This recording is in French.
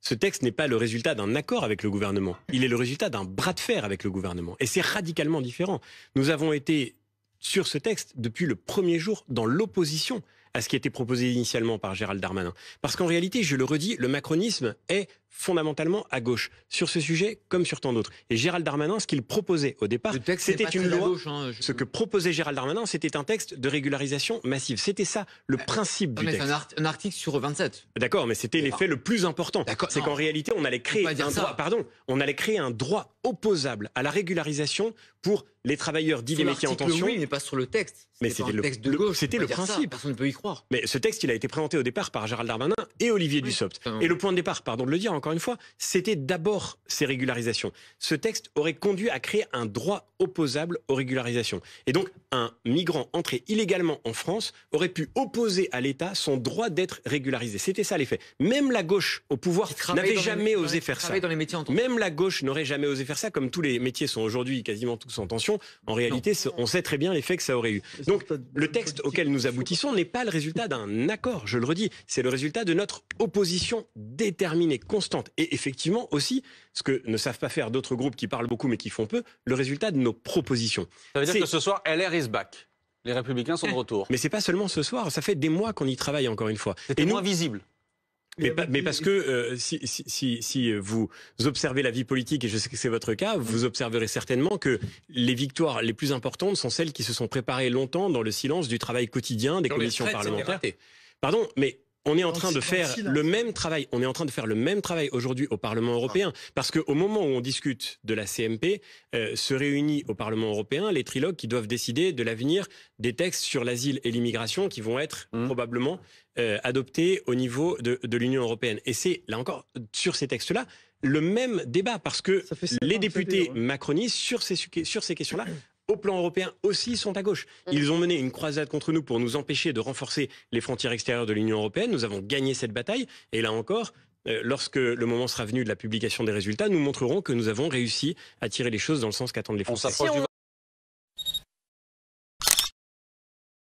Ce texte n'est pas le résultat d'un accord avec le gouvernement. Il est le résultat d'un bras de fer avec le gouvernement. Et c'est radicalement différent. Nous avons été sur ce texte depuis le premier jour dans l'opposition à ce qui était proposé initialement par Gérald Darmanin. Parce qu'en réalité, je le redis, le macronisme est fondamentalement à gauche, sur ce sujet comme sur tant d'autres. Et Gérald Darmanin, ce qu'il proposait au départ, c'était une loi. Ce que proposait Gérald Darmanin, c'était un texte de régularisation massive. C'était ça, le principe du texte. C'est un article sur 27. D'accord, mais c'était l'effet le plus important. C'est qu'en réalité, on allait créer on allait créer un droit opposable à la régularisation pour les travailleurs dits des métiers en tension. Oui, mais pas sur le texte. Mais c'était le texte de gauche. C'était le principe. Personne ne peut y croire. Mais ce texte, il a été présenté au départ par Gérald Darmanin et Olivier Dussopt. Et le point de départ, pardon de le dire encore une fois, c'était d'abord ces régularisations. Ce texte aurait conduit à créer un droit opposable aux régularisations. Et donc, un migrant entré illégalement en France aurait pu opposer à l'État son droit d'être régularisé. C'était ça l'effet. Même la gauche au pouvoir n'avait jamais osé faire ça. Même la gauche n'aurait jamais osé faire ça, comme tous les métiers sont aujourd'hui quasiment tous en tension. En réalité, on sait très bien l'effet que ça aurait eu. Donc, le texte auquel nous aboutissons n'est pas le résultat d'un accord, je le redis. C'est le résultat de notre opposition déterminée, constante. Et effectivement aussi, ce que ne savent pas faire d'autres groupes qui parlent beaucoup mais qui font peu, le résultat de nos propositions. Ça veut dire que ce soir, LR is back. Les Républicains sont de retour. Mais c'est pas seulement ce soir, ça fait des mois qu'on y travaille encore une fois. C'était moins visible. Mais parce que si vous observez la vie politique, et je sais que c'est votre cas, vous observerez certainement que les victoires les plus importantes sont celles qui se sont préparées longtemps dans le silence du travail quotidien des commissions parlementaires. Pardon, mais on est en train de faire le même travail. On est en train de faire le même travail aujourd'hui au Parlement européen, parce qu'au moment où on discute de la CMP, se réunissent au Parlement européen les trilogues qui doivent décider de l'avenir des textes sur l'asile et l'immigration qui vont être probablement adoptés au niveau de l'Union européenne. Et c'est là encore sur ces textes-là le même débat, parce que les députés macronistes sur ces questions-là, au plan européen aussi, sont à gauche. Ils ont mené une croisade contre nous pour nous empêcher de renforcer les frontières extérieures de l'Union européenne. Nous avons gagné cette bataille. Et là encore, lorsque le moment sera venu de la publication des résultats, nous montrerons que nous avons réussi à tirer les choses dans le sens qu'attendent les Français.